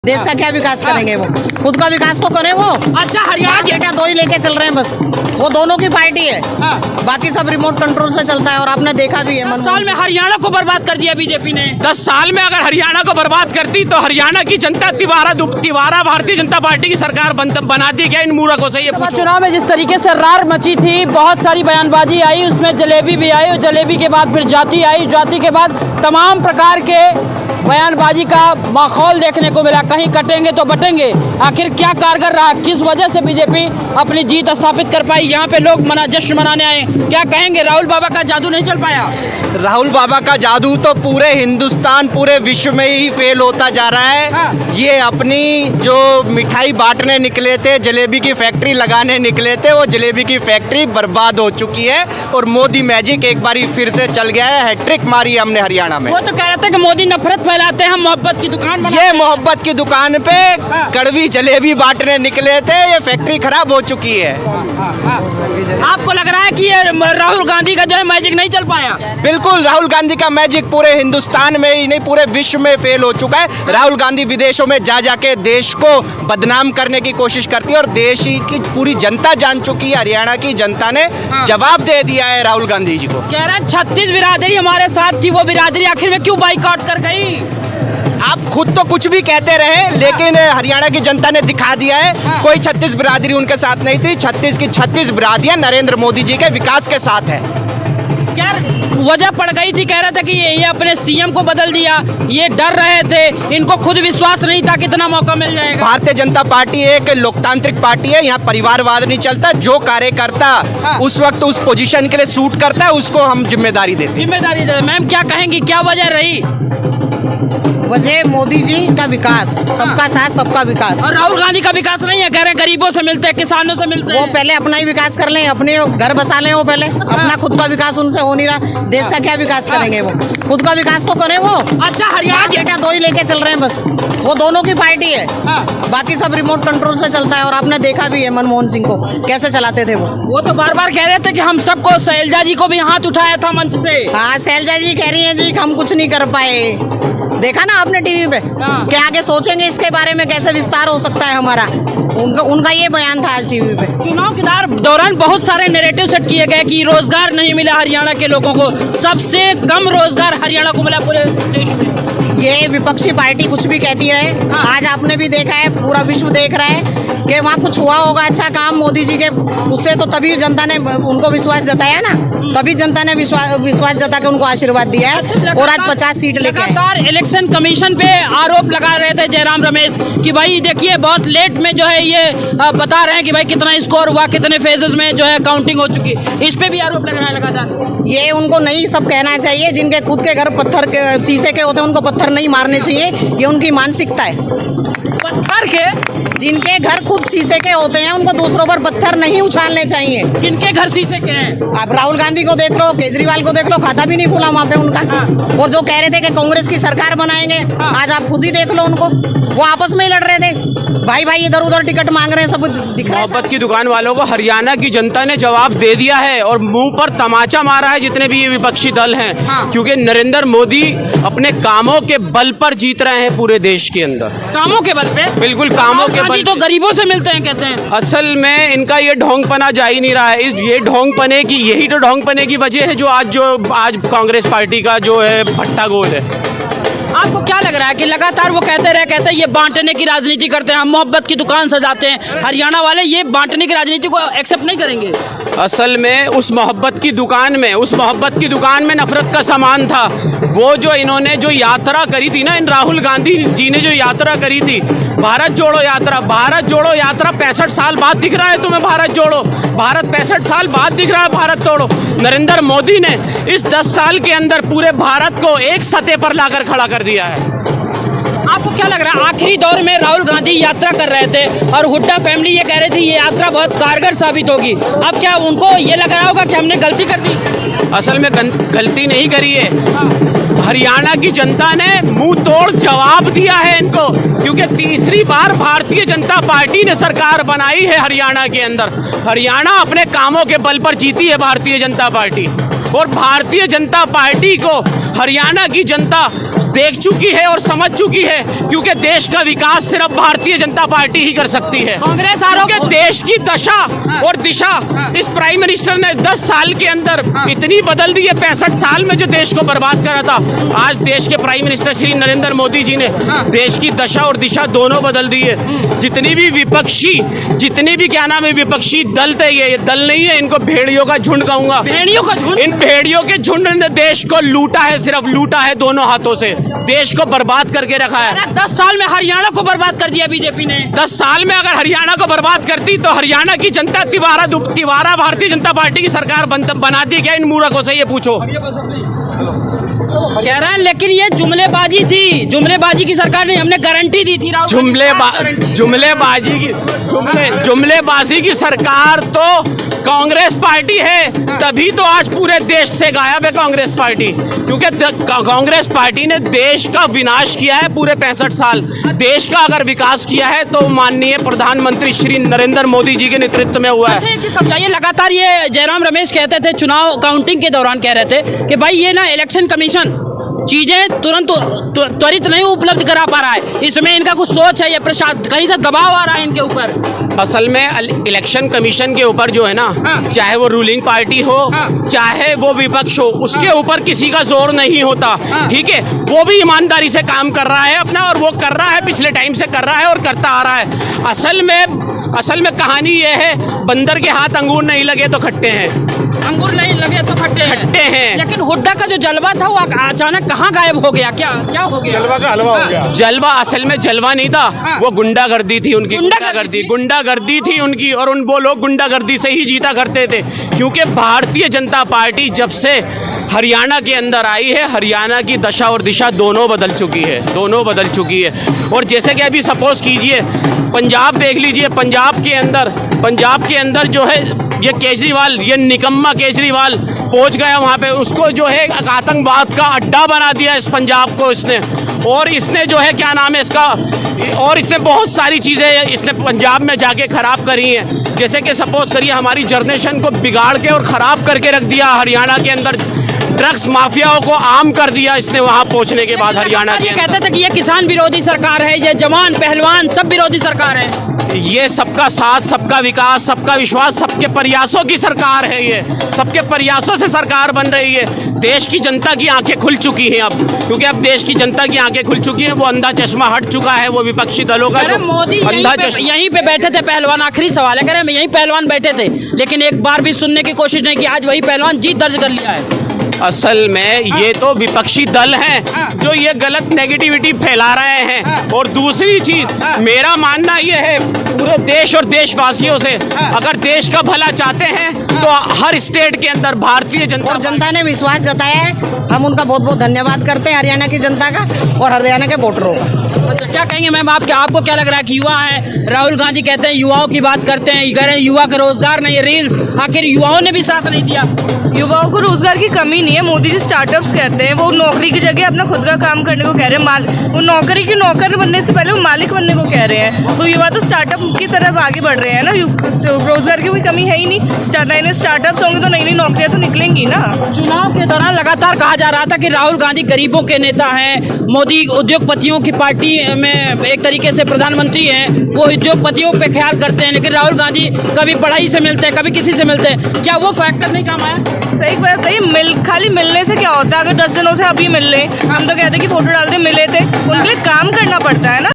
देश का क्या विकास करेंगे वो? खुद का विकास तो करें वो। अच्छा, हरियाणा बेटा दो ही लेके चल रहे हैं बस, वो दोनों की पार्टी है। बाकी सब रिमोट कंट्रोल से चलता है और आपने देखा भी है। 10 साल में हरियाणा को बर्बाद कर दिया बीजेपी ने। 10 साल में अगर हरियाणा को बर्बाद करती तो हरियाणा की जनता तिवारा भारतीय जनता पार्टी की सरकार बनाती क्या इन मूर्खों से? ये पूछो। चुनाव में जिस तरीके से रार मची थी, बहुत सारी बयानबाजी आई, उसमें जलेबी भी आई और जलेबी के बाद फिर जाति आई, जाति के बाद तमाम प्रकार के बयानबाजी का माहौल देखने को मिला। कहीं कटेंगे तो बटेंगे। आखिर क्या कारगर रहा, किस वजह से बीजेपी अपनी जीत स्थापित कर पाई? यहाँ पे लोग जश्न मनाने आए, क्या कहेंगे? राहुल बाबा का जादू नहीं चल पाया? राहुल बाबा का जादू तो पूरे हिंदुस्तान पूरे विश्व में ही फेल होता जा रहा है। ये अपनी जो मिठाई बांटने निकले थे, जलेबी की फैक्ट्री लगाने निकले थे, वो जलेबी की फैक्ट्री बर्बाद हो चुकी है और मोदी मैजिक एक बारी फिर से चल गया है। हैट्रिक मारी हमने हरियाणा में। वो तो कह रहा था कि मोदी नफरत फैलाते हैं, हम मोहब्बत की दुकान बनाते हैं। ये मोहब्बत की दुकान पे कड़वी जलेबी बांटने निकले थे, ये फैक्ट्री खराब हो चुकी है। आपको लग रहा है कि ये राहुल गांधी का जो है मैजिक नहीं चल पाया? बिल्कुल, राहुल गांधी का मैजिक पूरे हिंदुस्तान में ही नहीं पूरे विश्व में फेल हो चुका है। राहुल गांधी विदेशों में जा जाके देश को बदनाम करने की कोशिश करती है और देश की पूरी जनता जान चुकी है। हरियाणा की जनता ने जवाब दे दिया है राहुल गांधी जी को। कह रहे हैं 36 बिरादरी हमारे साथ थी, वो बिरादरी आखिर में क्यों बाइकआउट कर गई? आप खुद तो कुछ भी कहते रहे, लेकिन हरियाणा की जनता ने दिखा दिया है कोई 36 बिरादरी उनके साथ नहीं थी। 36 की 36 बिरादरियां नरेंद्र मोदी जी के विकास के साथ है। क्या वजह पड़ गई थी? कह रहा था कि ये अपने सीएम को बदल दिया, ये डर रहे थे, इनको खुद विश्वास नहीं था कितना मौका मिल जाएगा। भारतीय जनता पार्टी एक लोकतांत्रिक पार्टी है, यहाँ परिवारवाद नहीं चलता। जो कार्यकर्ता उस वक्त उस पोजीशन के लिए सूट करता है उसको हम जिम्मेदारी देते हैं। मैम क्या कहेंगी, क्या वजह रही? वजह मोदी जी का विकास, सबका साथ सबका विकास। और राहुल गांधी का विकास नहीं है? कह रहे हैं गरीबों से मिलते हैं, किसानों से मिलते हैं। वो पहले अपना ही विकास कर लें, अपने घर बसा लें। वो पहले अपना खुद का विकास उनसे हो नहीं रहा। देश का क्या विकास करेंगे वो? खुद का विकास तो करें वो। अच्छा, हरियाणा बेटा दो ही लेके चल रहे हैं बस, वो दोनों की पार्टी है। बाकी सब रिमोट कंट्रोल से चलता है और आपने देखा भी है मनमोहन सिंह को कैसे चलाते थे वो तो बार बार कह रहे थे कि हम सबको, शैलजा जी को भी हाथ उठाया था मंच से। हाँ, शैलजा जी कह रही है जी हम कुछ नहीं कर पाए। देखा ना आपने टीवी पे? क्या आगे सोचेंगे इसके बारे में, कैसे विस्तार हो सकता है हमारा? उनका ये बयान था आज टीवी पे। चुनाव के दौरान बहुत सारे नैरेटिव सेट किए गए कि रोजगार नहीं मिला हरियाणा के लोगों को, सबसे कम रोजगार हरियाणा को मिला पूरे देश में। ये विपक्षी पार्टी कुछ भी कहती रहे, आज आपने भी देखा है, पूरा विश्व देख रहा है कि वहाँ कुछ हुआ होगा अच्छा काम मोदी जी के, उससे तो तभी जनता ने उनको विश्वास जताया ना, तभी जनता ने विश्वास जता के उनको आशीर्वाद दिया है और आज 50 सीट लेके आए। इलेक्शन कमीशन पे आरोप लगा रहे थे जयराम रमेश कि भाई देखिए बहुत लेट में जो है ये बता रहे हैं कि भाई कितना स्कोर हुआ, कितने फेजेस में जो है काउंटिंग हो चुकी। इस पे भी आरोप लगाने लगा था। ये उनको नहीं सब कहना चाहिए, जिनके खुद के घर पत्थर के शीशे के होते हैं उनको पत्थर नहीं मारने चाहिए। ये उनकी मानसिकता है। पत्थर के? जिनके घर खुद शीशे के होते हैं उनको दूसरों पर पत्थर नहीं उछालने चाहिए। किनके घर शीशे के हैं? आप राहुल गांधी को देख लो, केजरीवाल को देख लो, खाता भी नहीं खुला वहाँ पे उनका। और जो कह रहे थे कि कांग्रेस की सरकार बनाएंगे, आज आप खुद ही देख लो उनको, वो आपस में ही लड़ रहे थे, भाई भाई इधर उधर टिकट मांग रहे हैं, सब दिख रहा है। मोहब्बत की दुकान वालों को हरियाणा की जनता ने जवाब दे दिया है और मुंह पर तमाचा मारा है जितने भी ये विपक्षी दल हैं, क्योंकि नरेंद्र मोदी अपने कामों के बल पर जीत रहे हैं पूरे देश के अंदर। कामों के बल पे? बिल्कुल, कामों के बल तो गरीबों से मिलते हैं कहते हैं। असल में इनका ये ढोंगपना जा ही नहीं रहा है। ये ढोंगपने की, यही तो ढोंगपने की वजह है जो आज कांग्रेस पार्टी का जो है भट्टा गोल है। आपको क्या लग रहा है कि लगातार वो कहते हैं ये बांटने की राजनीति करते हैं, हम मोहब्बत की दुकान सजाते हैं, हरियाणा वाले ये बांटने की राजनीति को एक्सेप्ट नहीं करेंगे? असल में उस मोहब्बत की दुकान में नफरत का सामान था। वो जो इन्होंने जो यात्रा करी थी ना, इन राहुल गांधी जी ने जो यात्रा करी थी, भारत जोड़ो यात्रा 65 साल बाद दिख रहा है तुम्हें भारत 65 साल बाद दिख रहा है भारत तोड़ो। नरेंद्र मोदी ने इस 10 साल के अंदर पूरे भारत को एक सतह पर लाकर खड़ा कर दिया है। आपको क्या लग रहा है, आखिरी दौर में राहुल गांधी यात्रा कर रहे थे और हुड्डा फैमिली ये कह रही थी ये यात्रा बहुत कारगर साबित होगी, अब क्या उनको ये लग रहा होगा कि हमने गलती कर दी? असल में गलती नहीं करी है, हरियाणा की जनता ने मुंह तोड़ जवाब दिया है इनको, क्योंकि तीसरी बार भारतीय जनता पार्टी ने सरकार बनाई है हरियाणा के अंदर। हरियाणा अपने कामों के बल पर जीती है भारतीय जनता पार्टी, और भारतीय जनता पार्टी को हरियाणा की जनता देख चुकी है और समझ चुकी है, क्योंकि देश का विकास सिर्फ भारतीय जनता पार्टी ही कर सकती है। कांग्रेस आरोप क्योंकि देश की दशा और दिशा इस प्राइम मिनिस्टर ने 10 साल के अंदर इतनी बदल दी है। 65 साल में जो देश को बर्बाद करा था, आज देश के प्राइम मिनिस्टर श्री नरेंद्र मोदी जी ने देश की दशा और दिशा दोनों बदल दी है। जितनी भी क्या नाम है विपक्षी दल थे, ये दल नहीं है, इनको भेड़ियों का झुंड कहूंगा। भेड़ियों का झुंड? इन भेड़ियों के झुंड ने देश को लूटा है, सिर्फ लूटा है दोनों हाथों से, देश को बर्बाद करके रखा है। 10 साल में हरियाणा को बर्बाद कर दिया बीजेपी ने। 10 साल में अगर हरियाणा को बर्बाद करती तो हरियाणा की जनता तिवारा भारतीय जनता पार्टी की सरकार बनाती क्या? इन मूर्खों से ये पूछो। कह रहे हैं लेकिन ये जुमलेबाजी थी, जुमलेबाजी की सरकार ने, हमने गारंटी दी थी। जुमलेबाजी की सरकार तो कांग्रेस पार्टी है, तभी तो आज पूरे देश से गायब है कांग्रेस पार्टी, क्योंकि कांग्रेस पार्टी ने देश का विनाश किया है पूरे 65 साल। देश का अगर विकास किया है तो माननीय प्रधानमंत्री श्री नरेंद्र मोदी जी के नेतृत्व में हुआ है। अच्छा, समझाइए, लगातार ये जयराम रमेश कहते थे चुनाव काउंटिंग के दौरान, कह रहे थे कि भाई ये ना इलेक्शन कमीशन चीजें तुरंत त्वरित नहीं उपलब्ध करा पा रहा है, इसमें इनका कुछ सोच है या प्रशासन कहीं से दबाव आ रहा है इनके ऊपर? असल में इलेक्शन कमीशन के ऊपर जो है ना, चाहे वो रूलिंग पार्टी हो चाहे वो विपक्ष हो, उसके ऊपर किसी का जोर नहीं होता। ठीक है, वो भी ईमानदारी से काम कर रहा है अपना, और वो कर रहा है, पिछले टाइम से कर रहा है और करता आ रहा है। असल में कहानी ये है, बंदर के हाथ अंगूर नहीं लगे तो खट्टे हैं। अंगूर नहीं लगे तो खट्टे हैं। लेकिन हुड्डा का जो जलवा था वो अचानक कहाँ गायब हो गया? क्या हो गया? जलवा का हलवा हो गया। जलवा असल में जलवा नहीं था, वो गुंडागर्दी थी उनकी। गुंडागर्दी थी उनकी, और वो लोग गुंडागर्दी से ही जीता करते थे, क्योंकि भारतीय जनता पार्टी जब से हरियाणा के अंदर आई है, हरियाणा की दशा और दिशा दोनों बदल चुकी है। और जैसे कि अभी सपोज कीजिए पंजाब देख लीजिए, पंजाब के अंदर जो है ये केजरीवाल, ये निकम्मा केजरीवाल पहुंच गया वहाँ पे, उसको जो है आतंकवाद का अड्डा बना दिया इस पंजाब को इसने। और इसने जो है क्या नाम है इसका, और इसने बहुत सारी चीज़ें इसने पंजाब में जाके ख़राब करी हैं। जैसे कि सपोज करिए हमारी जनरेशन को बिगाड़ के और ख़राब करके रख दिया हरियाणा के अंदर, ड्रग्स माफियाओं को आम कर दिया इसने वहाँ पहुँचने के बाद हरियाणा के। कहते थे कि ये किसान विरोधी सरकार है, ये जवान पहलवान सब विरोधी सरकार है। ये सबका साथ, सबका विकास, सबका विश्वास, सबके प्रयासों की सरकार है। ये सबके प्रयासों से सरकार बन रही है। देश की जनता की आंखें खुल चुकी हैं अब, क्योंकि अब देश की जनता की आंखें खुल चुकी हैं। वो अंधा चश्मा हट चुका है, वो विपक्षी दलों का जो अंधा चश्मा। यहीं पे बैठे थे पहलवान, आखिरी सवाल है, कह रहे हैं यहीं पहलवान बैठे थे, लेकिन एक बार भी सुनने की कोशिश नहीं की। आज वही पहलवान जीत दर्ज कर लिया है। असल में ये तो विपक्षी दल हैं जो ये गलत नेगेटिविटी फैला रहे हैं। और दूसरी चीज मेरा मानना ये है, पूरे देश और देशवासियों से, अगर देश का भला चाहते हैं तो हर स्टेट के अंदर भारतीय जनता ने विश्वास जताया है। हम उनका बहुत बहुत धन्यवाद करते हैं, हरियाणा की जनता का और हरियाणा के वोटरों का। अच्छा, क्या कहेंगे मैम, आपको क्या लग रहा है कि युवा हैं, राहुल गांधी कहते हैं युवाओं की बात करते हैं, कह रहे हैं युवा का रोजगार नहीं, रील्स, आखिर युवाओं ने भी साथ नहीं दिया। युवाओं को रोजगार की कमी नहीं है। मोदी जी स्टार्टअप्स कहते हैं, वो नौकरी की जगह अपना खुद का काम करने को कह रहे हैं। वो नौकरी की नौकर बनने से पहले वो मालिक बनने को कह रहे हैं। तो युवा तो स्टार्टअप की तरफ आगे बढ़ रहे हैं ना। रोजगार की कोई कमी है ही नहीं। नए स्टार्टअप्स होंगे तो नई नई नौकरियां तो निकलेंगी ना। चुनाव के दौरान लगातार कहा जा रहा था कि राहुल गांधी गरीबों के नेता हैं, मोदी उद्योगपतियों की पार्टी में एक तरीके से प्रधानमंत्री हैं, वो उद्योगपतियों पे ख्याल करते हैं, लेकिन राहुल गांधी कभी पढ़ाई से मिलते हैं, कभी किसी से मिलते हैं। क्या वो फैक्टर नहीं काम आया? सही बात है, खाली मिलने से क्या होता है? अगर 10 जनों से अभी मिल लें, हम तो कहते हैं कि फोटो डालते मिले थे, उनके लिए काम करना पड़ता है ना।